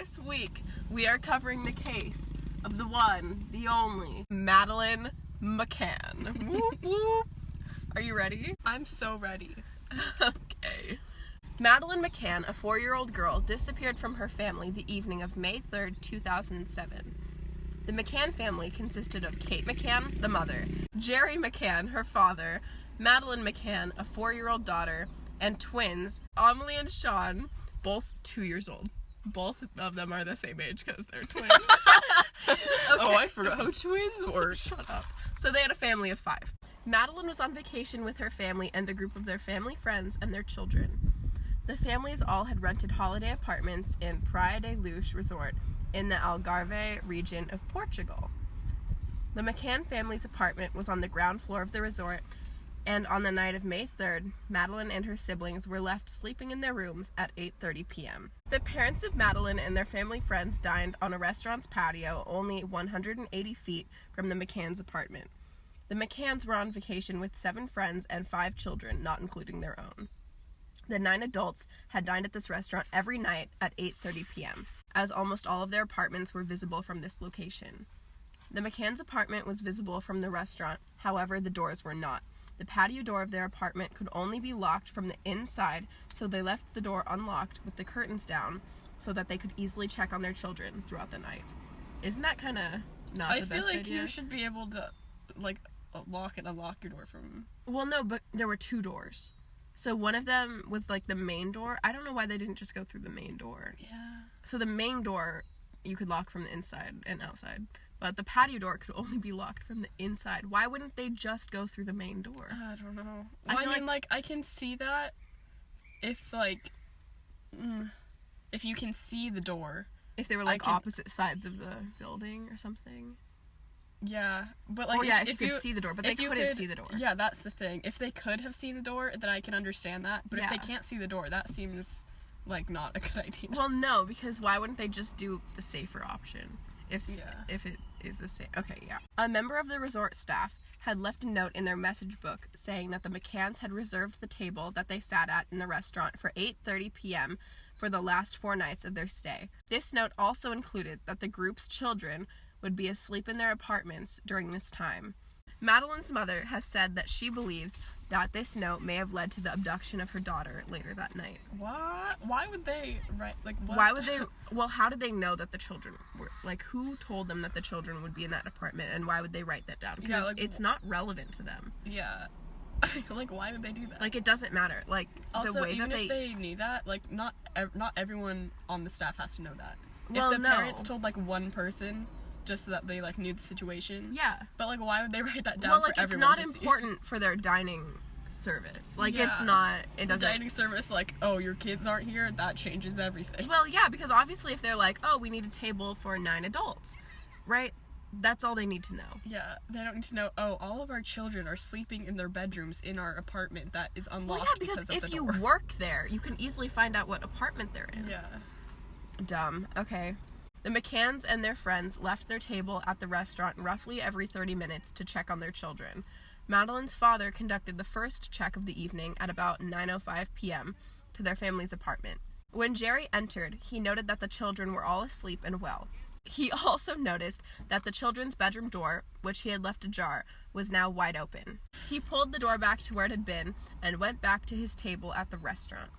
This week, we are covering the case of the one, the only, Madeleine McCann. Whoop, whoop. Are you ready? I'm so ready. Okay. Madeleine McCann, a 4-year-old girl, disappeared from her family the evening of May 3rd, 2007. The McCann family consisted of Kate McCann, the mother, Jerry McCann, her father, Madeleine McCann, a 4-year-old daughter, and twins, Amelie and Sean, both 2 years old. Both of them are the same age because they're twins. Okay. Oh, I forgot how twins work. Shut up. So they had a family of 5. Madeleine was on vacation with her family and a group of their family friends and their children. The families all had rented holiday apartments in Praia da Luz Resort in the Algarve region of Portugal. The McCann family's apartment was on the ground floor of the resort, and on the night of May 3rd, Madeleine and her siblings were left sleeping in their rooms at 8:30 p.m. The parents of Madeleine and their family friends dined on a restaurant's patio only 180 feet from the McCann's apartment. The McCanns were on vacation with 7 friends and 5 children, not including their own. The 9 adults had dined at this restaurant every night at 8:30 p.m., as almost all of their apartments were visible from this location. The McCann's apartment was visible from the restaurant, however, the doors were not. The patio door of their apartment could only be locked from the inside, so they left the door unlocked with the curtains down so that they could easily check on their children throughout the night. Isn't that kind of not the best idea? I feel like you should be able to, lock and unlock your door from... Well, no, but there were 2 doors. So one of them was, the main door. I don't know why they didn't just go through the main door. Yeah. So the main door, you could lock from the inside and outside. But the patio door could only be locked from the inside. Why wouldn't they just go through the main door? I don't know. Well, I can see that if you can see the door. If they were, opposite sides of the building or something. Yeah, but, if you could see the door, but they couldn't see the door. Yeah, that's the thing. If they could have seen the door, then I can understand that. But if they can't see the door, that seems, not a good idea. Well, no, because why wouldn't they just do the safer option? If it is the same. Okay, yeah. A member of the resort staff had left a note in their message book saying that the McCanns had reserved the table that they sat at in the restaurant for 8:30 p.m. for the last 4 nights of their stay. This note also included that the group's children would be asleep in their apartments during this time. Madeleine's mother has said that she believes that this note may have led to the abduction of her daughter later that night. What? Why would they write, what? Why would they, well, how did they know that the children were, who told them that the children would be in that apartment, and why would they write that down? Because it's not relevant to them. Yeah. Why would they do that? It doesn't matter. Also, the way even that if they knew that, not everyone on the staff has to know that. Well, if the parents told, one person, just so that they, knew the situation. Yeah. But, why would they write that down for everyone to see? Well, it's not important for their dining service. It's not, it doesn't... The dining service, your kids aren't here, that changes everything. Well, yeah, because obviously if they're we need a table for 9 adults, right? That's all they need to know. Yeah, they don't need to know, all of our children are sleeping in their bedrooms in our apartment that is unlocked because of the door. Because if you work there, you can easily find out what apartment they're in. Yeah. Dumb. Okay. The McCanns and their friends left their table at the restaurant roughly every 30 minutes to check on their children. Madeleine's father conducted the first check of the evening at about 9:05 p.m. to their family's apartment. When Jerry entered, he noted that the children were all asleep and well. He also noticed that the children's bedroom door, which he had left ajar, was now wide open. He pulled the door back to where it had been and went back to his table at the restaurant.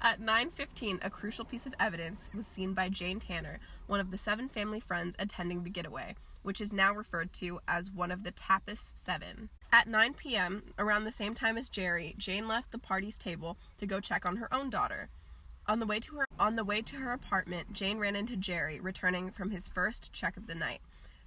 At 9:15, a crucial piece of evidence was seen by Jane Tanner, one of the 7 family friends attending the getaway, which is now referred to as one of the Tapas 7. At 9 p.m., around the same time as Jerry, Jane left the party's table to go check on her own daughter. On the way to her apartment, Jane ran into Jerry, returning from his first check of the night.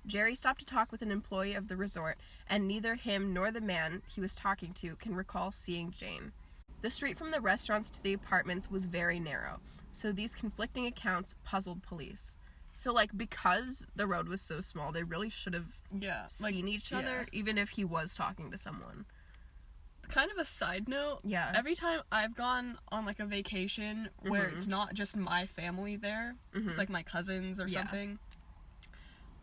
Jerry stopped to talk with an employee of the resort, and neither him nor the man he was talking to can recall seeing Jane. The street from the restaurants to the apartments was very narrow, so these conflicting accounts puzzled police. So, because the road was so small, they really should have seen each other, even if he was talking to someone. Kind of a side note, every time I've gone on, a vacation where it's not just my family there, it's, my cousins or something,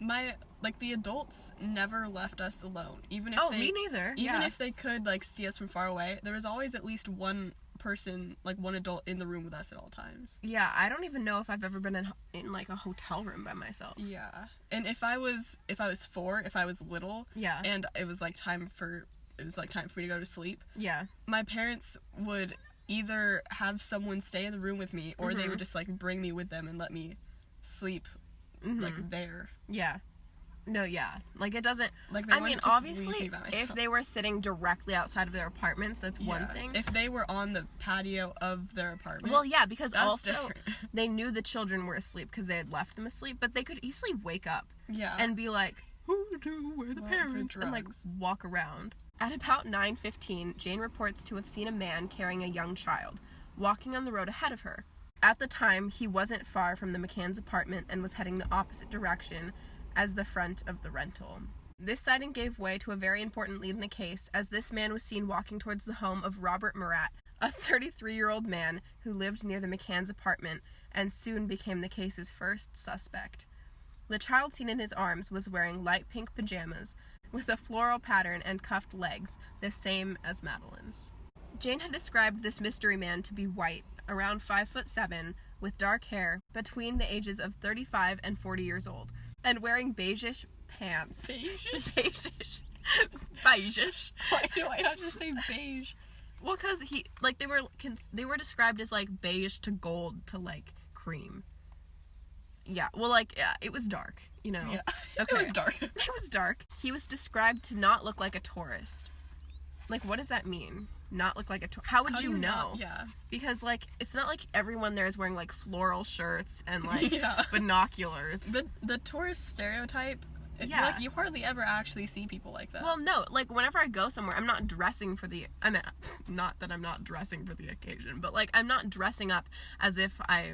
the adults never left us alone. Even if me neither. Even if they could, see us from far away, there was always at least one person, like, one adult in the room with us at all times. Yeah, I don't even know if I've ever been in like, a hotel room by myself. Yeah. And if I was 4, if I was little, yeah, and it was, like, time for me to go to sleep, yeah, my parents would either have someone stay in the room with me, or they would just, like, bring me with them and let me sleep, like, there. Yeah. No, yeah. Like, it doesn't... Like, I mean, obviously, if they were sitting directly outside of their apartments, that's one thing. If they were on the patio of their apartment... Well, yeah, because also, different. they knew the children were asleep because they had left them asleep, but they could easily wake up and be like, where are the parents? And, like, walk around. At about 9:15, Jane reports to have seen a man carrying a young child, walking on the road ahead of her. At the time, he wasn't far from the McCann's apartment and was heading the opposite direction as the front of the rental. This sighting gave way to a very important lead in the case, as this man was seen walking towards the home of Robert Murat, a 33-year-old man who lived near the McCann's apartment and soon became the case's first suspect. The child seen in his arms was wearing light pink pajamas with a floral pattern and cuffed legs, the same as Madeleine's. Jane had described this mystery man to be white, around 5'7", with dark hair, between the ages of 35 and 40 years old, and wearing beigeish pants. Beigeish? Beigeish. Why do I not just say beige? Well, because they were described as, like, beige to gold to, like, cream. Yeah, well, like, yeah, it was dark, you know? Yeah, okay. It was dark. It was dark. He was described to not look like a tourist. Like, what does that mean? Not look like a tourist? How would you know? Yeah. Because, like, it's not like everyone there is wearing, like, floral shirts and, like, binoculars. The tourist stereotype, like, you hardly ever actually see people like that. Well, no, like, whenever I go somewhere, I'm not dressing for the, I mean, not that I'm not dressing for the occasion, but, like, I'm not dressing up as if I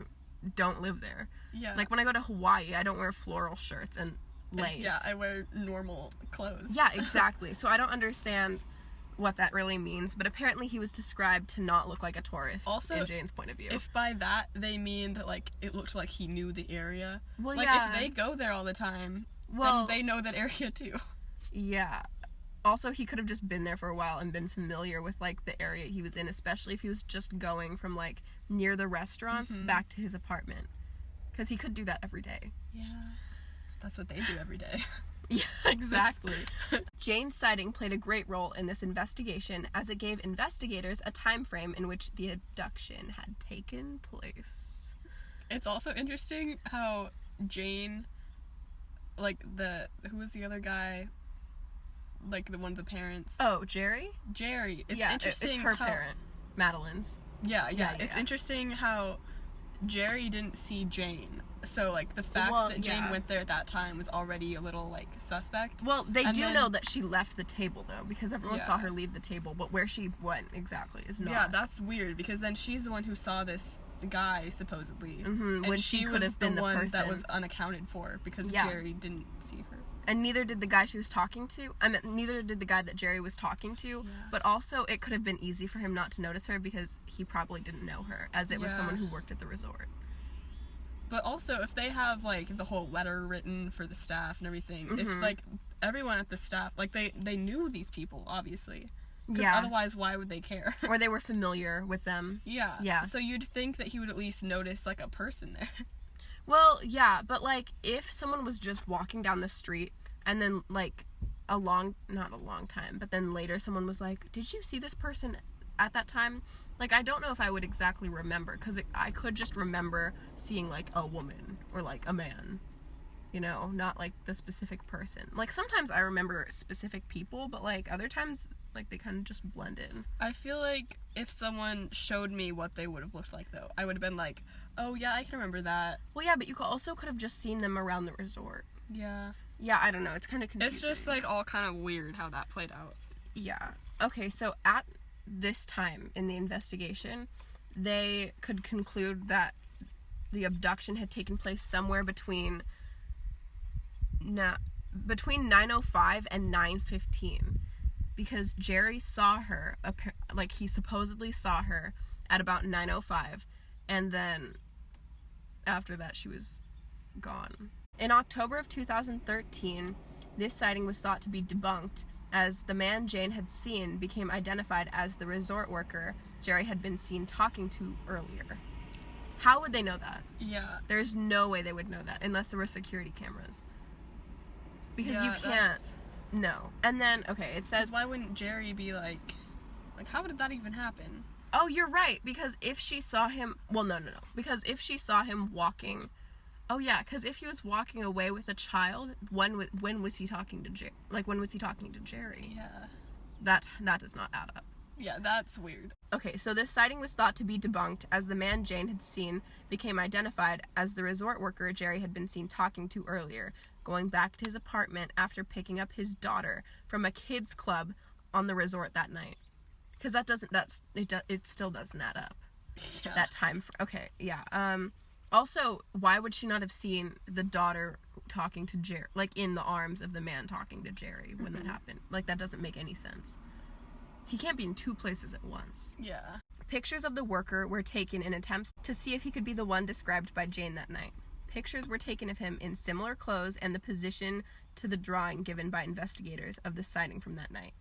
don't live there. Yeah. Like, when I go to Hawaii, I don't wear floral shirts and lace. Yeah, I wear normal clothes. Yeah, exactly. So I don't understand what that really means, but apparently he was described to not look like a tourist, also, in Jane's point of view. If by that they mean that, like, it looked like he knew the area. Well, like, if they go there all the time, then they know that area too. Yeah. Also, he could have just been there for a while and been familiar with, like, the area he was in, especially if he was just going from, like, near the restaurants back to his apartment. Because he could do that every day. Yeah. That's what they do every day. Yeah, exactly. Jane's sighting played a great role in this investigation, as it gave investigators a time frame in which the abduction had taken place. It's also interesting how Jane, like, who was the other guy? Like, the one of the parents. Oh, Jerry? Jerry. It's interesting. It's her parent, Madeleine's. Yeah. It's interesting how Jerry didn't see Jane. So, like, the fact that Jane went there at that time was already a little, like, suspect. Well, they know that she left the table, though, because everyone saw her leave the table, but where she went exactly is not. Yeah, that's weird, because then she's the one who saw this guy, supposedly. And when she could have been the one person that was unaccounted for, because Jerry didn't see her. And neither did the guy she was talking to. Neither did the guy that Jerry was talking to. Yeah. But also, it could have been easy for him not to notice her because he probably didn't know her, as it was someone who worked at the resort. But also, if they have, like, the whole letter written for the staff and everything, if, like, everyone at the staff, like, they knew these people, obviously. Because otherwise, why would they care? Or they were familiar with them. Yeah. So you'd think that he would at least notice, like, a person there. Well, yeah, but, like, if someone was just walking down the street and then, like, not a long time, but then later someone was like, did you see this person at that time? Like, I don't know if I would exactly remember, because I could just remember seeing, like, a woman or, like, a man, you know, not, like, the specific person. Like, sometimes I remember specific people, but, like, other times, like, they kind of just blend in. I feel like if someone showed me what they would have looked like, though, I would have been like, oh, yeah, I can remember that. Well, yeah, but you also could have just seen them around the resort. Yeah. Yeah, I don't know. It's kind of confusing. It's just, like, all kind of weird how that played out. Yeah. Okay, so at this time in the investigation, they could conclude that the abduction had taken place somewhere between 9:05 and 9:15, because Jerry saw her, like, he supposedly saw her at about 9:05, and then after that she was gone. In October of 2013, this sighting was thought to be debunked as the man Jane had seen became identified as the resort worker Jerry had been seen talking to earlier. How would they know that? Yeah. There's no way they would know that unless there were security cameras. Because you can't... That's... No. And then, okay, it says... Why wouldn't Jerry be like, how did that even happen? Oh, you're right, because if she saw him... Well, no. Because if she saw him walking... Oh, yeah, because if he was walking away with a child, when was he talking to Jerry? Like, when was he talking to Jerry? Yeah. That does not add up. Yeah, that's weird. Okay, so this sighting was thought to be debunked as the man Jane had seen became identified as the resort worker Jerry had been seen talking to earlier, going back to his apartment after picking up his daughter from a kids club on the resort that night. Because it still doesn't add up. Yeah. That time. Okay, yeah. Also, why would she not have seen the daughter talking to Jerry, like in the arms of the man talking to Jerry when that happened? Like, that doesn't make any sense. He can't be in two places at once. Yeah. Pictures of the worker were taken in attempts to see if he could be the one described by Jane that night. Pictures were taken of him in similar clothes and the position to the drawing given by investigators of the sighting from that night.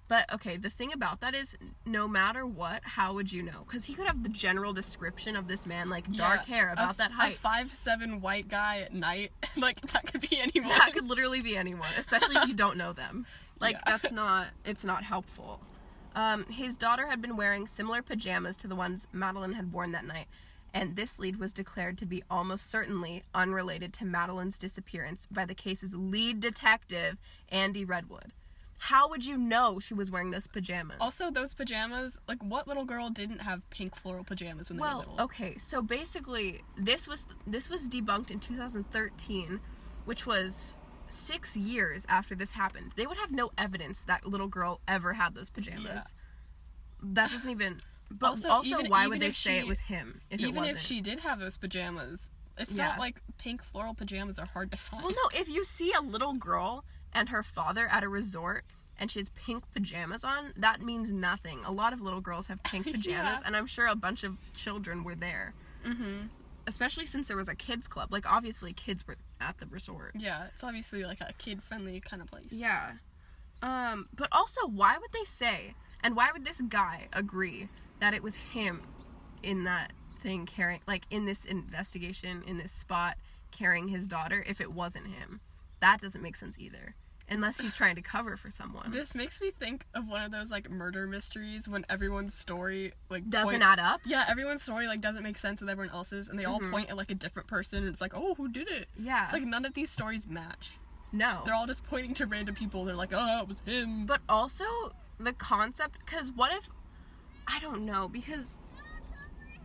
But, okay, the thing about that is, no matter what, how would you know? Because he could have the general description of this man, like, dark hair, about that height. A 5'7" white guy at night, like, that could be anyone. That could literally be anyone, especially if you don't know them. Like, it's not helpful. His daughter had been wearing similar pajamas to the ones Madeleine had worn that night, and this lead was declared to be almost certainly unrelated to Madeleine's disappearance by the case's lead detective, Andy Redwood. How would you know she was wearing those pajamas? Also, those pajamas, like, what little girl didn't have pink floral pajamas when they were little? Well, okay, so basically, this was debunked in 2013, which was 6 years after this happened. They would have no evidence that little girl ever had those pajamas. Yeah. That doesn't even... But also why would they say it was him if it wasn't? Even if she did have those pajamas, it's not like pink floral pajamas are hard to find. Well, no, if you see a little girl and her father at a resort and she has pink pajamas on, that means nothing. A lot of little girls have pink pajamas, and I'm sure a bunch of children were there. Mm-hmm. Especially since there was a kids club. Like, obviously, kids were at the resort. Yeah, it's obviously, like, a kid-friendly kind of place. Yeah. But also, why would they say, and why would this guy agree that it was him in that thing carrying, like, in this investigation, in this spot, carrying his daughter, if it wasn't him? That doesn't make sense either. Unless he's trying to cover for someone. This makes me think of one of those, like, murder mysteries when everyone's story, like, doesn't add up? Yeah, everyone's story, like, doesn't make sense with everyone else's, and they all point at, like, a different person, and it's like, oh, who did it? Yeah. It's like, none of these stories match. No. They're all just pointing to random people. They're like, oh, it was him. But also, the concept, because what if... I don't know, because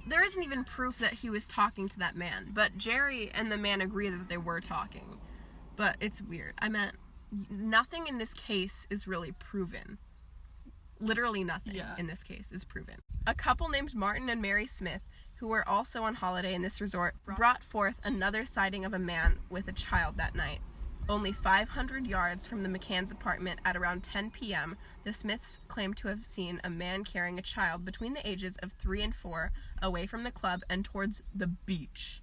there isn't even proof that he was talking to that man, but Jerry and the man agree that they were talking. But it's weird. I meant... Nothing in this case is really proven. Literally nothing in this case is proven. A couple named Martin and Mary Smith, who were also on holiday in this resort, brought forth another sighting of a man with a child that night. Only 500 yards from the McCann's apartment at around 10 p.m., the Smiths claimed to have seen a man carrying a child between the ages of 3 and 4 away from the club and towards the beach.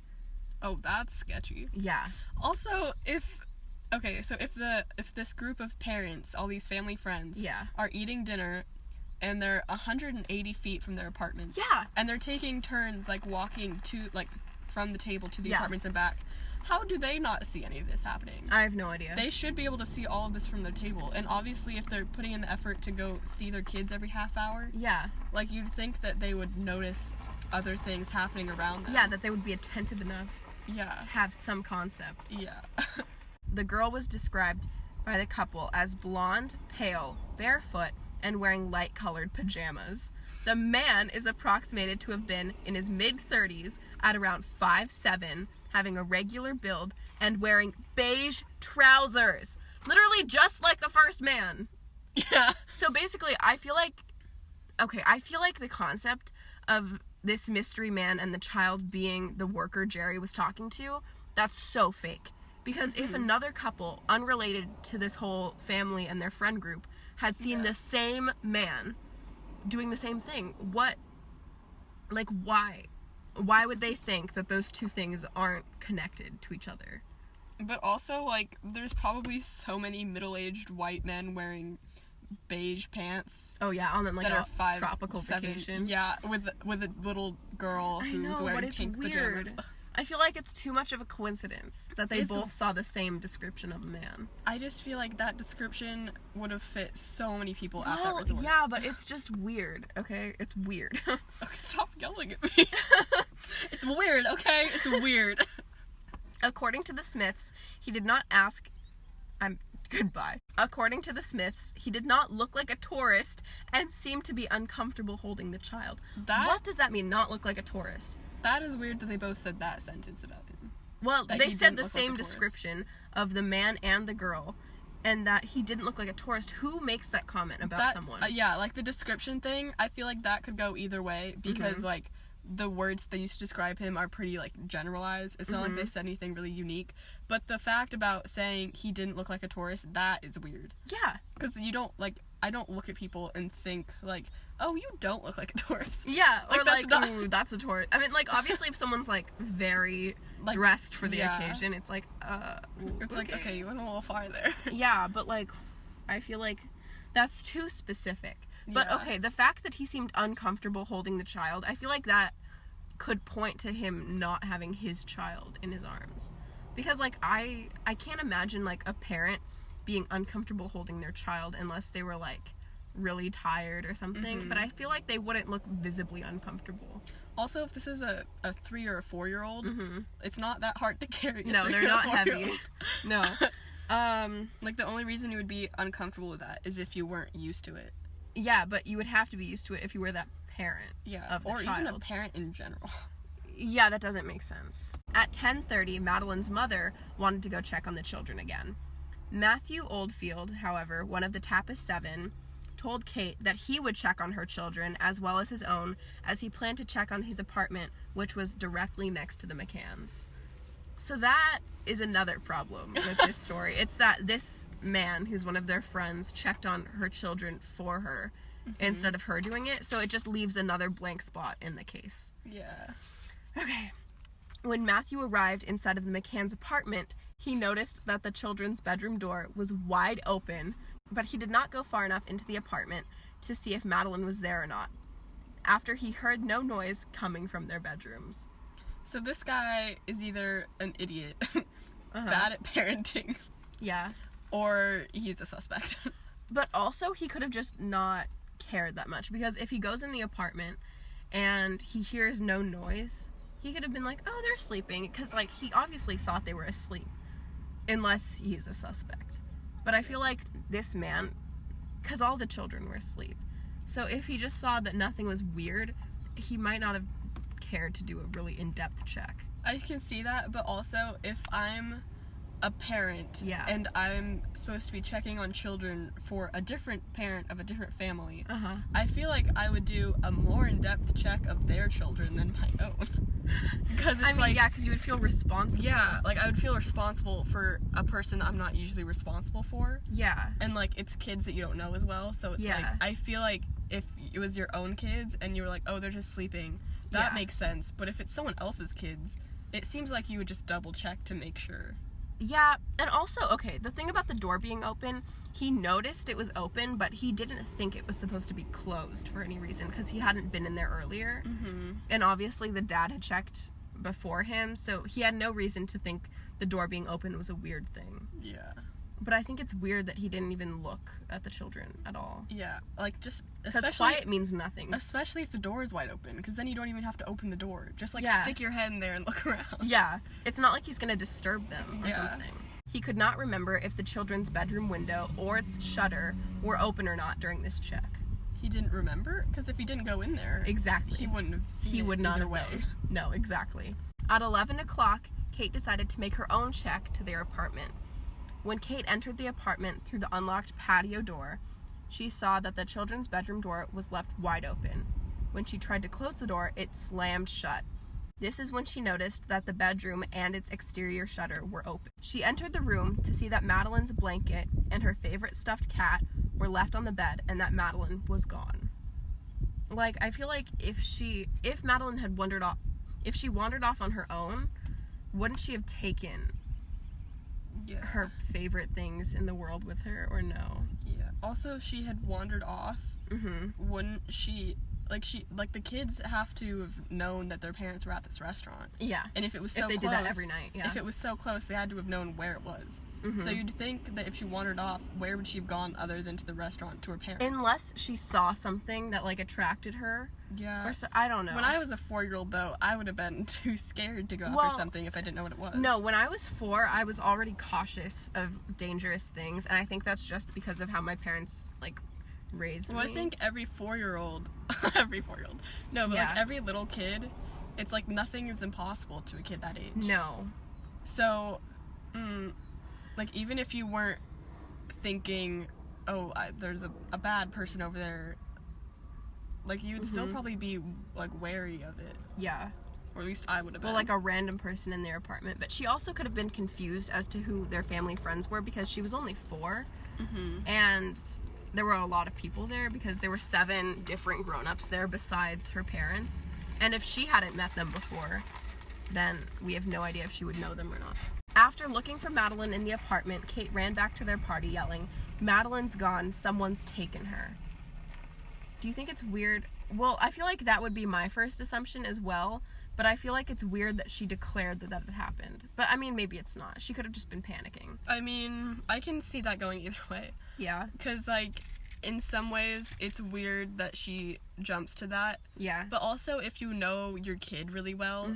Oh, that's sketchy. Yeah. Also, if this group of parents, all these family friends, are eating dinner, and they're 180 feet from their apartments, and they're taking turns, like, walking to, like, from the table to the apartments and back, how do they not see any of this happening? I have no idea. They should be able to see all of this from their table, and obviously if they're putting in the effort to go see their kids every half hour, like, you'd think that they would notice other things happening around them. Yeah, that they would be attentive enough to have some concept. Yeah. The girl was described by the couple as blonde, pale, barefoot, and wearing light-colored pajamas. The man is approximated to have been in his mid-30s at around 5'7", having a regular build, and wearing beige trousers. Literally just like the first man. Yeah. So basically, I feel like the concept of this mystery man and the child being the worker Jerry was talking to, that's so fake. Because if another couple, unrelated to this whole family and their friend group, had seen the same man doing the same thing, why would they think that those two things aren't connected to each other? But also, like, there's probably so many middle-aged white men wearing beige pants. Oh yeah, on like that a tropical vacation. Yeah, with a little girl who's wearing pink pajamas. I feel like it's too much of a coincidence that they both saw the same description of a man. I just feel like that description would have fit so many people at that resort. Yeah, but it's just weird, okay? It's weird. Okay, stop yelling at me. It's weird, okay? It's weird. According to the Smiths, he did not ask... Goodbye. According to the Smiths, he did not look like a tourist and seemed to be uncomfortable holding the child. What does that mean, not look like a tourist? That is weird that they both said that sentence about him. Well, they said the same description of the man and the girl, and that he didn't look like a tourist. Who makes that comment about someone? Yeah, like the description thing, I feel like that could go either way, because, like, the words they used to describe him are pretty, like, generalized. It's not like they said anything really unique. But the fact about saying he didn't look like a tourist, that is weird. Yeah. Because you don't, like, I don't look at people and think, like, oh, you don't look like a tourist. Yeah, or ooh, that's a tourist. I mean, like, obviously if someone's, like, very dressed for the occasion, it's like, it's like, okay, you went a little far there. Yeah, but, like, I feel like that's too specific. But, okay, the fact that he seemed uncomfortable holding the child, I feel like that could point to him not having his child in his arms. Because, like, I can't imagine, like, a parent being uncomfortable holding their child unless they were, like, really tired or something. But I feel like they wouldn't look visibly uncomfortable. Also, if this is a 3 or a 4-year-old, it's not that hard to carry. No, they're not heavy. No. Like, the only reason you would be uncomfortable with that is if you weren't used to it. Yeah, but you would have to be used to it if you were that parent of the child. Or even a parent in general. Yeah, that doesn't make sense. At 10:30, Madeleine's mother wanted to go check on the children again. Matthew Oldfield, however, one of the Tappas 7, told Kate that he would check on her children as well as his own, as he planned to check on his apartment, which was directly next to the McCanns. So that is another problem with this story. It's that this man, who's one of their friends, checked on her children for her instead of her doing it, so it just leaves another blank spot in the case. Yeah. Okay. When Matthew arrived inside of the McCann's apartment, he noticed that the children's bedroom door was wide open, but he did not go far enough into the apartment to see if Madeleine was there or not, after he heard no noise coming from their bedrooms. So this guy is either an idiot, bad at parenting, or he's a suspect. But also, he could have just not cared that much, because if he goes in the apartment and he hears no noise, he could have been like, oh, they're sleeping, because, like, he obviously thought they were asleep, unless he's a suspect. But I feel like this man, because all the children were asleep, so if he just saw that nothing was weird, he might not have cared to do a really in-depth check. I can see that, but also, if I'm a parent and I'm supposed to be checking on children for a different parent of a different family, I feel like I would do a more in-depth check of their children than my own. Because it's because you would feel responsible. Yeah, like, I would feel responsible for a person that I'm not usually responsible for. Yeah. And, like, it's kids that you don't know as well, so it's like, I feel like if it was your own kids and you were like, oh, they're just sleeping, that makes sense. But if it's someone else's kids, it seems like you would just double check to make sure. Yeah, and also, okay, the thing about the door being open, he noticed it was open, but he didn't think it was supposed to be closed for any reason, because he hadn't been in there earlier. And obviously the dad had checked before him, so he had no reason to think the door being open was a weird thing. Yeah. But I think it's weird that he didn't even look at the children at all. Yeah, like, just... Because quiet means nothing. Especially if the door is wide open, because then you don't even have to open the door. Just, like, stick your head in there and look around. Yeah. It's not like he's gonna disturb them or something. He could not remember if the children's bedroom window or its shutter were open or not during this check. He didn't remember? Because if he didn't go in there... Exactly. He wouldn't have seen He would not either have way. known. No, exactly. At 11 o'clock, Kate decided to make her own check to their apartment. When Kate entered the apartment through the unlocked patio door, she saw that the children's bedroom door was left wide open. When she tried to close the door, it slammed shut. This is when she noticed that the bedroom and its exterior shutter were open. She entered the room to see that Madeleine's blanket and her favorite stuffed cat were left on the bed and that Madeleine was gone. Like, I feel like if Madeleine had wandered off on her own, wouldn't she have taken her favorite things in the world with her, or no? Yeah. Also, she had wandered off. Wouldn't she... Like, the kids have to have known that their parents were at this restaurant. Yeah. And if it was so close... If they close, did that every night, yeah. If it was so close, they had to have known where it was. So you'd think that if she wandered off, where would she have gone other than to the restaurant to her parents? Unless she saw something that, like, attracted her. Yeah. Or so, I don't know. When I was a 4-year-old, though, I would have been too scared to go after something if I didn't know what it was. No, when I was 4, I was already cautious of dangerous things, and I think that's just because of how my parents, like, raised me. Well, I think every 4-year-old... No, but, like, every little kid, it's like nothing is impossible to a kid that age. No. So, like, even if you weren't thinking, oh, there's a bad person over there, like, you would still probably be, like, wary of it. Yeah. Or at least I would have been. Well, like a random person in their apartment. But she also could have been confused as to who their family friends were because she was only 4. And there were a lot of people there because there were 7 different grown-ups there besides her parents. And if she hadn't met them before, then we have no idea if she would know them or not. After looking for Madeleine in the apartment, Kate ran back to their party yelling, "Madeleine's gone, someone's taken her." Do you think it's weird? Well, I feel like that would be my first assumption as well, but I feel like it's weird that she declared that had happened. But, I mean, maybe it's not. She could have just been panicking. I mean, I can see that going either way. Yeah. Because, like, in some ways, it's weird that she jumps to that. Yeah. But also, if you know your kid really well,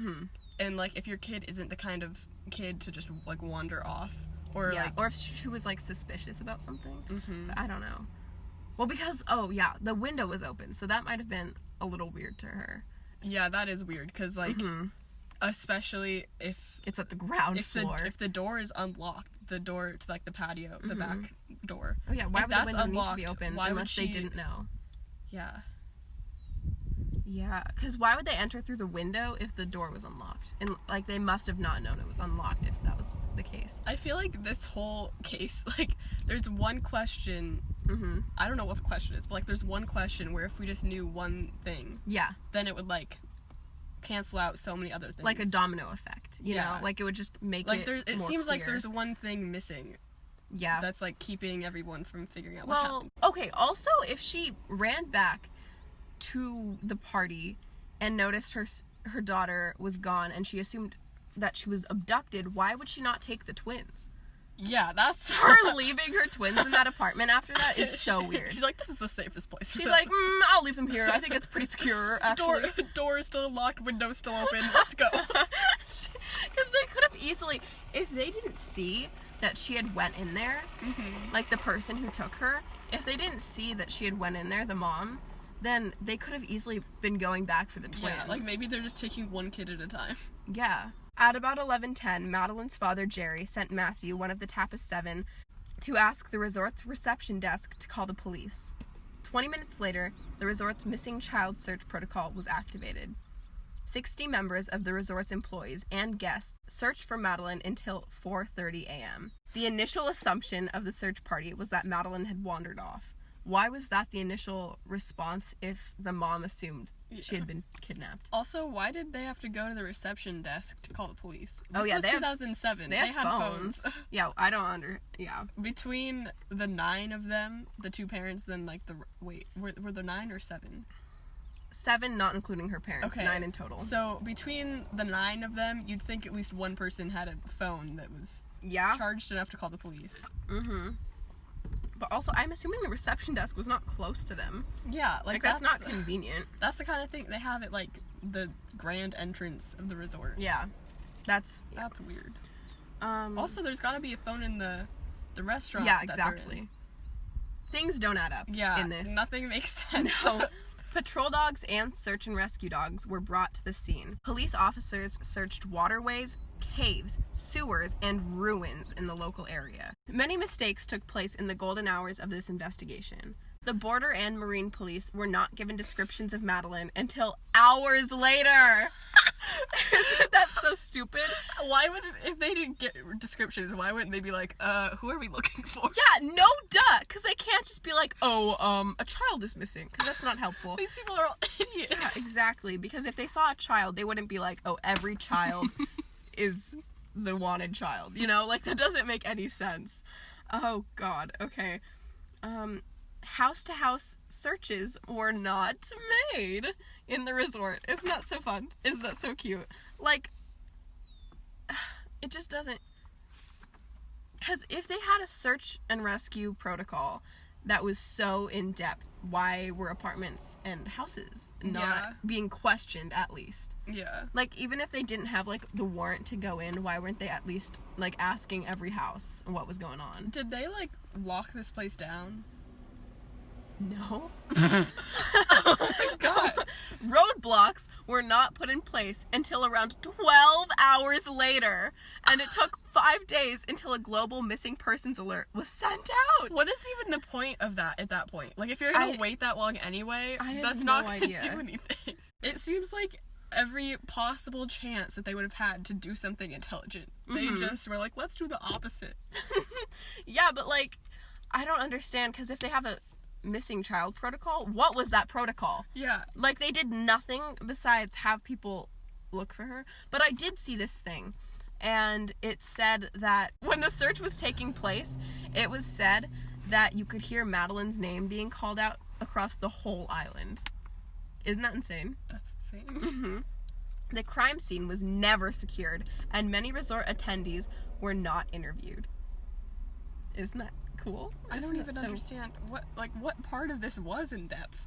and, like, if your kid isn't the kind of kid to just, like, wander off, or, like... Or if she was, like, suspicious about something. But I don't know. Well, because, the window was open, so that might have been a little weird to her. Yeah, that is weird, because, like, especially if... It's at the ground floor. If the door is unlocked, the door to, like, the patio, the back door. Oh, yeah, why would the window need to be open unless they didn't know? Yeah. Yeah, because why would they enter through the window if the door was unlocked? And, like, they must have not known it was unlocked if that was the case. I feel like this whole case, like, there's one question... I don't know what the question is, but, like, there's one question where if we just knew one thing... Yeah. Then it would, like, cancel out so many other things. Like a domino effect, you know? Like, it would just make it more it seems clear. Like there's one thing missing. Yeah. That's, like, keeping everyone from figuring out what happened. Okay, also, if she ran back to the party and noticed her daughter was gone and she assumed that she was abducted, why would she not take the twins? Yeah, that's... Her leaving her twins in that apartment after that is so weird. She's like, this is the safest place for She's them. like, I'll leave them here. I think it's pretty secure, actually. Door is still locked, window's still open. Let's go. Because they could have easily... If they didn't see that she had went in there, like the person who took her, if they didn't see that she had went in there, the mom, then they could have easily been going back for the twins. Yeah, like maybe they're just taking one kid at a time. Yeah. At about 11:10, Madeleine's father, Jerry, sent Matthew, one of the Tappas 7, to ask the resort's reception desk to call the police. 20 minutes later, the resort's missing child search protocol was activated. 60 members of the resort's employees and guests searched for Madeleine until 4:30 a.m. The initial assumption of the search party was that Madeleine had wandered off. Why was that the initial response if the mom assumed she had been kidnapped? Also, why did they have to go to the reception desk to call the police? This was 2007. They had phones. Yeah, I don't Between the 9 of them, the 2 parents, then like were there 9 or 7? 7, not including her parents. Okay. 9 in total. So between the 9 of them, you'd think at least one person had a phone that was charged enough to call the police. But also, I'm assuming the reception desk was not close to them. Yeah, like that's not convenient. That's the kind of thing they have at, like, the grand entrance of the resort. Yeah. That's weird. Also, there's gotta be a phone in the restaurant. Yeah, exactly. Things don't add up in this. Nothing makes sense. No. Patrol dogs and search and rescue dogs were brought to the scene. Police officers searched waterways, caves, sewers, and ruins in the local area. Many mistakes took place in the golden hours of this investigation. The border and marine police were not given descriptions of Madeleine until hours later. Isn't that so stupid? Why would if they didn't get descriptions, why wouldn't they be like, who are we looking for? Yeah, no duh, because they can't just be like, a child is missing, because that's not helpful. These people are all idiots. Yeah, exactly, because if they saw a child, they wouldn't be like, every child is the wanted child, you know? Like, that doesn't make any sense. Oh, God. Okay. House-to-house searches were not made in the resort. Isn't that so fun? Isn't that so cute? Like, it just doesn't... Because if they had a search and rescue protocol that was so in-depth, why were apartments and houses not being questioned, at least? Yeah. Like, even if they didn't have, like, the warrant to go in, why weren't they at least, like, asking every house what was going on? Did they, like, lock this place down? No. Oh my God. Roadblocks were not put in place until around 12 hours later, and it took 5 days until a global missing persons alert was sent out. What is even the point of that at that point? Like, if you're gonna wait that long anyway, that's not gonna do anything. It seems like every possible chance that they would have had to do something intelligent, they just were like, let's do the opposite. Yeah, but, like, I don't understand, because if they have a missing child protocol, what was that protocol? Yeah. Like, they did nothing besides have people look for her. But I did see this thing, and it said that when the search was taking place, it was said that you could hear Madeleine's name being called out across the whole island. Isn't that insane? That's insane. The crime scene was never secured, and many resort attendees were not interviewed. Isn't that cool? I don't even understand what part of this was in depth.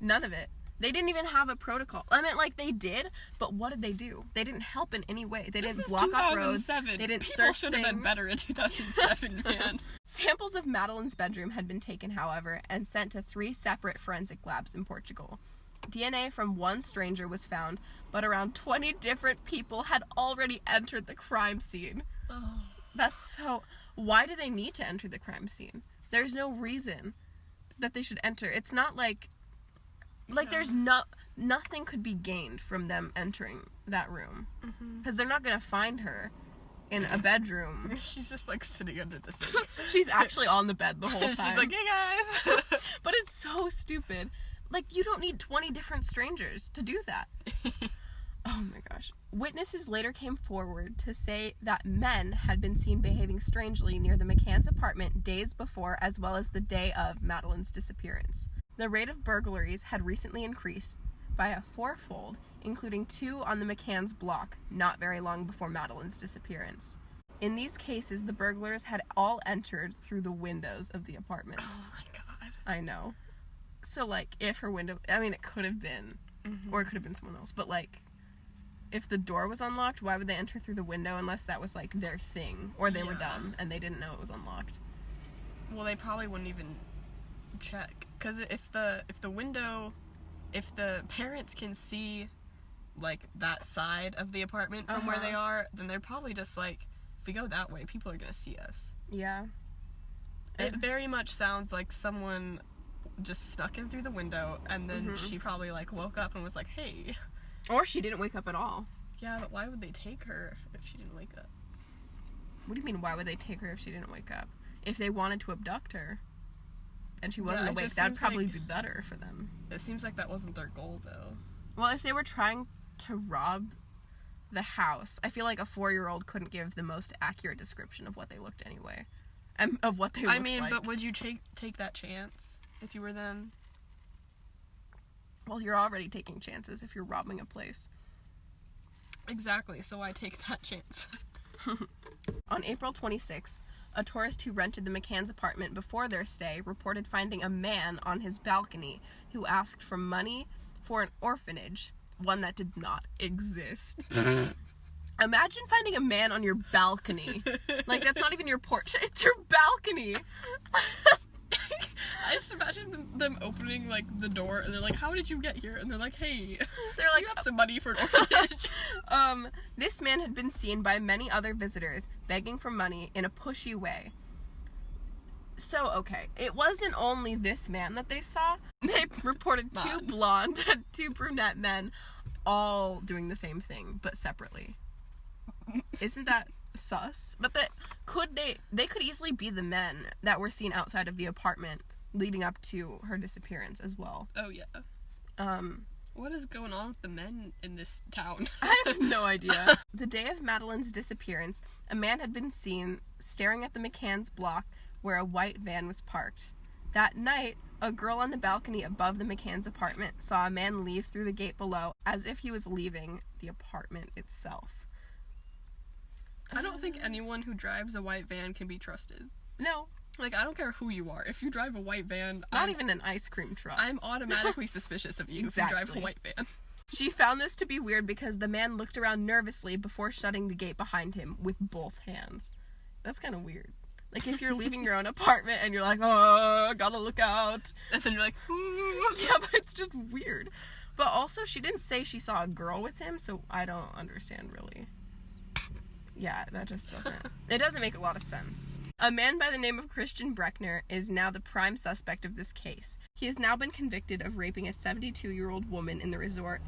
None of it. They didn't even have a protocol. I mean, like, they did, but what did they do? They didn't help in any way. They didn't block off roads. They didn't People search should things. have been better in 2007, man. Samples of Madeleine's bedroom had been taken, however, and sent to 3 separate forensic labs in Portugal. DNA from one stranger was found, but around 20 different people had already entered the crime scene. Oh. That's so... Why do they need to enter the crime scene? There's no reason that they should enter. It's not like there's nothing could be gained from them entering that room. Because they're not going to find her in a bedroom. She's just, like, sitting under the sink. She's actually on the bed the whole time. She's like, hey, guys. But it's so stupid. Like, you don't need 20 different strangers to do that. Oh my gosh. Witnesses later came forward to say that men had been seen behaving strangely near the McCann's apartment days before, as well as the day of Madeleine's disappearance. The rate of burglaries had recently increased by a 4-fold, including 2 on the McCann's block, not very long before Madeleine's disappearance. In these cases, the burglars had all entered through the windows of the apartments. Oh my God. I know. So, like, if her window... I mean, it could have been, or it could have been someone else, but, like... If the door was unlocked, why would they enter through the window unless that was, like, their thing? Or they were dumb and they didn't know it was unlocked. Well, they probably wouldn't even check. Because if the parents can see, like, that side of the apartment from where they are, then they're probably just like, if we go that way, people are going to see us. Yeah. It very much sounds like someone just snuck in through the window, and then she probably, like, woke up and was like, hey... Or she didn't wake up at all. Yeah, but why would they take her if she didn't wake up? What do you mean, why would they take her if she didn't wake up? If they wanted to abduct her and she wasn't awake, that would probably be better for them. It seems like that wasn't their goal, though. Well, if they were trying to rob the house, I feel like a 4-year-old couldn't give the most accurate description of what they looked anyway. Of what they looked like. I mean, but would you take that chance if you were them? Well, you're already taking chances if you're robbing a place. Exactly, so I take that chance. On April 26th, a tourist who rented the McCann's apartment before their stay reported finding a man on his balcony who asked for money for an orphanage, one that did not exist. Imagine finding a man on your balcony. Like, that's not even your porch, it's your balcony. I just imagine them opening, like, the door, and they're like, how did you get here? And they're like, hey, they're like, you have some money for an orphanage. This man had been seen by many other visitors begging for money in a pushy way. So, okay, it wasn't only this man that they saw. They reported 2 blonde and 2 brunette men all doing the same thing, but separately. Isn't that sus? But they could easily be the men that were seen outside of the apartment leading up to her disappearance as well. Oh, yeah. What is going on with the men in this town? I have no idea. The day of Madeleine's disappearance, a man had been seen staring at the McCann's block where a white van was parked. That night, a girl on the balcony above the McCann's apartment saw a man leave through the gate below as if he was leaving the apartment itself. I don't think anyone who drives a white van can be trusted. No. Like, I don't care who you are. If you drive a white van... Not even an ice cream truck. I'm automatically suspicious of you exactly. if you drive a white van. She found this to be weird because the man looked around nervously before shutting the gate behind him with both hands. That's kind of weird. Like, if you're leaving your own apartment and you're like, oh, gotta look out. And then you're like, ooh. Yeah, but it's just weird. But also, she didn't say she saw a girl with him, so I don't understand, really. Yeah, that just doesn't... It doesn't make a lot of sense. A man by the name of Christian Breckner is now the prime suspect of this case. He has now been convicted of raping a 72-year-old woman in the resort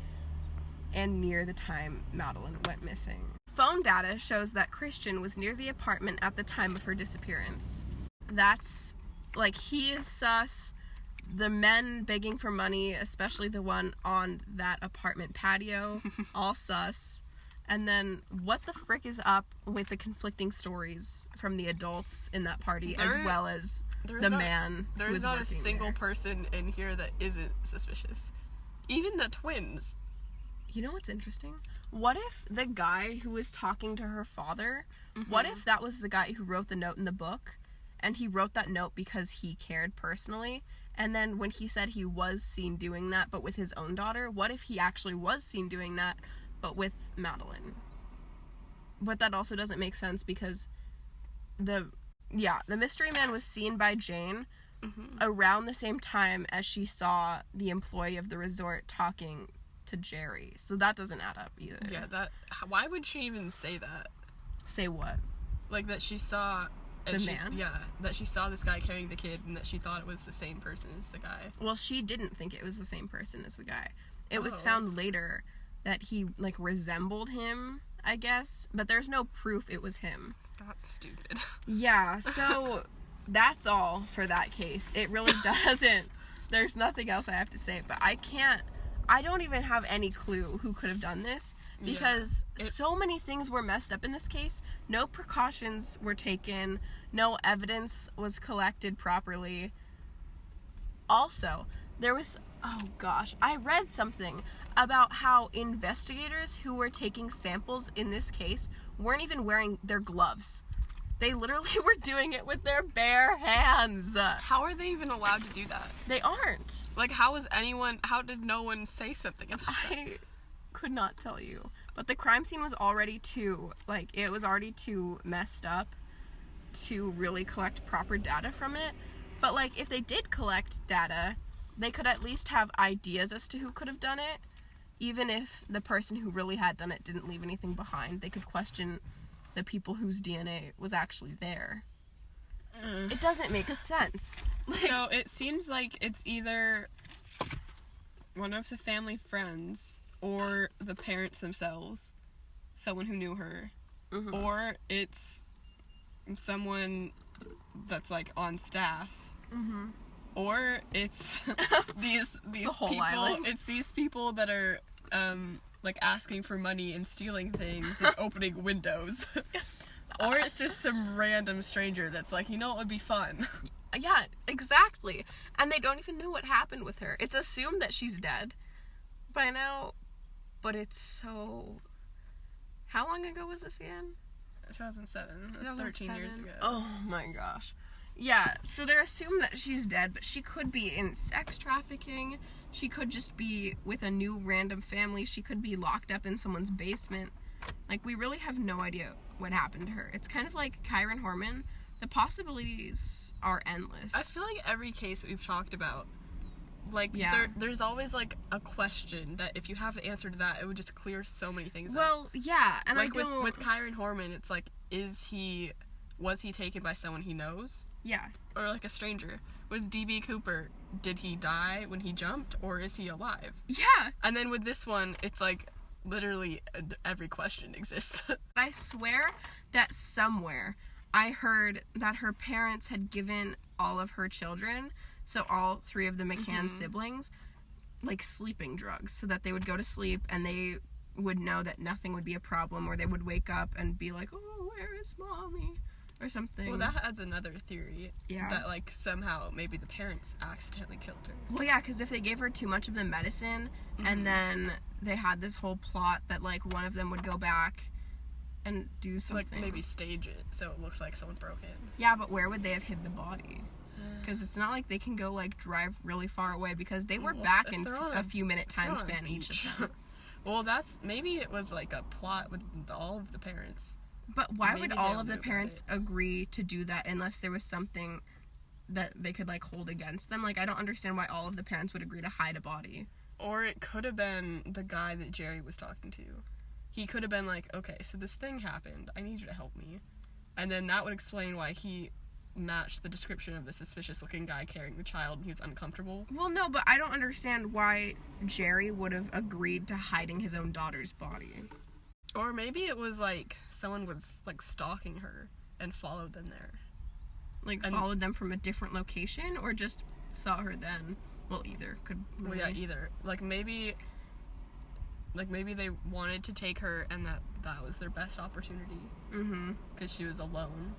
and near the time Madeleine went missing. Phone data shows that Christian was near the apartment at the time of her disappearance. That's, like, he is sus. The men begging for money, especially the one on that apartment patio, all sus. And then, what the frick is up with the conflicting stories from the adults in that party, as well as the man who was working there? There's not a single person in here that isn't suspicious. Even the twins. You know what's interesting? What if the guy who was talking to her father, what if that was the guy who wrote the note in the book, and he wrote that note because he cared personally, and then when he said he was seen doing that, but with his own daughter, what if he actually was seen doing that, but with Madeleine? But that also doesn't make sense because the mystery man was seen by Jane around the same time as she saw the employee of the resort talking to Jerry. So that doesn't add up either. Yeah, why would she even say that? Say what? Like that she saw... man? Yeah, that she saw this guy carrying the kid and that she thought it was the same person as the guy. Well, she didn't think it was the same person as the guy. It was found later that he, like, resembled him, I guess, but there's no proof it was him. That's stupid. Yeah, so that's all for that case. It really doesn't. There's nothing else I have to say, but I don't even have any clue who could have done this because so many things were messed up in this case. No precautions were taken. No evidence was collected properly. Also, there was... Oh, gosh. I read something about how investigators who were taking samples in this case weren't even wearing their gloves. They literally were doing it with their bare hands. How are they even allowed to do that? They aren't. Like, how did no one say something about that? I could not tell you. But the crime scene was already too messed up to really collect proper data from it. But, like, if they did collect data, they could at least have ideas as to who could have done it. Even if the person who really had done it didn't leave anything behind, they could question the people whose DNA was actually there. It doesn't make sense. So it seems like it's either one of the family friends or the parents themselves, someone who knew her, or it's someone that's, like, on staff, or it's these people. Island. It's these people that are like asking for money and stealing things and opening windows. Or it's just some random stranger that's like, you know, it would be fun. Yeah, exactly. And they don't even know what happened with her. It's assumed that she's dead by now, but it's so... How long ago was this again? 2007. That's 13 years ago. Oh my gosh. Yeah, so they're assuming that she's dead, but she could be in sex trafficking. She could just be with a new random family. She could be locked up in someone's basement. Like, we really have no idea what happened to her. It's kind of like Kyron Horman. The possibilities are endless. I feel like every case that we've talked about, like, there's always, like, a question that if you have the answer to that, it would just clear so many things up. Well, yeah, and like, with Kyron Horman, it's like, was he taken by someone he knows? Yeah. Or, like, a stranger. With D.B. Cooper, did he die when he jumped, or is he alive? Yeah. And then with this one, it's like, literally every question exists. I swear that somewhere I heard that her parents had given all of her children, so all 3 of the McCann siblings, like, sleeping drugs so that they would go to sleep and they would know that nothing would be a problem, or they would wake up and be like, oh, where is mommy? Or something. Well, that adds another theory. Yeah. That, like, somehow maybe the parents accidentally killed her. Well, yeah, because if they gave her too much of the medicine, and then they had this whole plot that, like, one of them would go back and do something. Like, maybe stage it so it looked like someone broke in. Yeah, but where would they have hid the body? Because it's not like they can go, like, drive really far away, because they were back in a few minute time span each of them. Well, maybe it was, like, a plot with all of the parents. But why would all of the parents agree to do that unless there was something that they could, like, hold against them? Like, I don't understand why all of the parents would agree to hide a body. Or it could have been the guy that Jerry was talking to. He could have been like, okay, so this thing happened. I need you to help me. And then that would explain why he matched the description of the suspicious-looking guy carrying the child and he was uncomfortable. Well, no, but I don't understand why Jerry would have agreed to hiding his own daughter's body. Or maybe it was, like, someone was, like, stalking her and followed them there. Like, followed them from a different location, or just saw her then? Well, either. Well, yeah, either. Like, maybe they wanted to take her and that was their best opportunity. Mm-hmm. Because she was alone.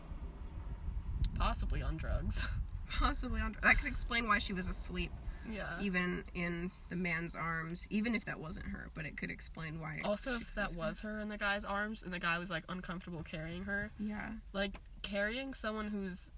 Possibly on drugs. That could explain why she was asleep. Yeah. Even in the man's arms, even if that wasn't her, but it could explain why. Also, if that was her in the guy's arms and the guy was, like, uncomfortable carrying her. Yeah. Like, carrying someone who's,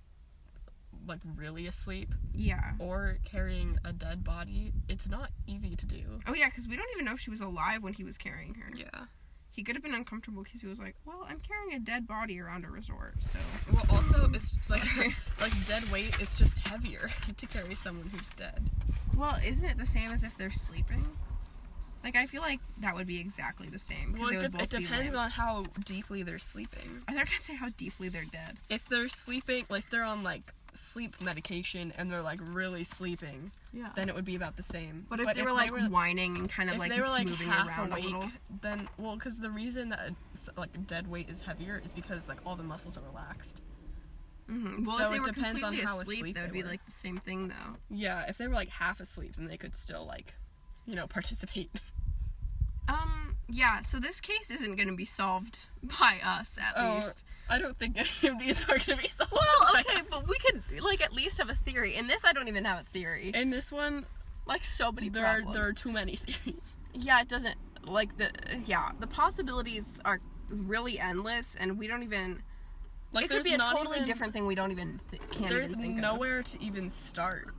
like, really asleep. Yeah. Or carrying a dead body, it's not easy to do. Oh, yeah, because we don't even know if she was alive when he was carrying her. Yeah. He could have been uncomfortable because he was like, well, I'm carrying a dead body around a resort, so... Well, also, it's like dead weight, it's just heavier to carry someone who's dead. Well, isn't it the same as if they're sleeping? Like, I feel like that would be exactly the same. Well, it depends on how deeply they're sleeping. I think I'd say how deeply they're dead. If they're sleeping, like, they're on, like, sleep medication and they're, like, really sleeping, yeah, then it would be about the same. But if they were whining and kind of, like, they were, like, moving half around awake, a little, then, well, because the reason that, like, dead weight is heavier is because, like, all the muscles are relaxed. Mm-hmm. Well, so if they it were depends on how asleep that would be, like, the same thing, though. Yeah, if they were, like, half asleep, then they could still, like, you know, participate. Yeah, so this case isn't going to be solved by us, at least. I don't think any of these are going to be solved. Well, okay, but we could, like, at least have a theory. In this, I don't even have a theory. In this one, like, so many problems. There are too many theories. Yeah, it doesn't, like, the possibilities are really endless, and we don't even, like, it could be a totally different thing we don't even, can't even think of. There's nowhere to even start.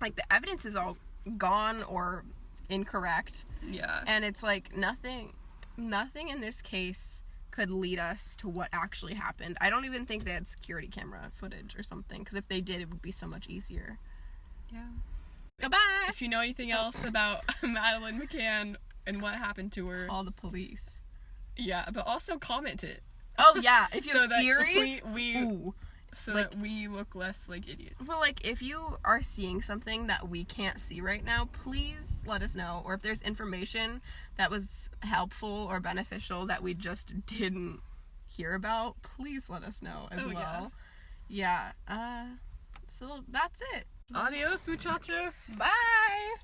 Like, the evidence is all gone or incorrect. Yeah. And it's like nothing in this case could lead us to what actually happened. I don't even think they had security camera footage or something, because if they did, it would be so much easier. Yeah. Goodbye! If you know anything else about Madeleine McCann and what happened to her, call the police. Yeah, but also comment it. Oh yeah, if you have theories, so like, that we look less like idiots. Well, like, if you are seeing something that we can't see right now, please let us know. Or if there's information that was helpful or beneficial that we just didn't hear about, please let us know as well. Yeah. So that's it. Adios, muchachos. Bye.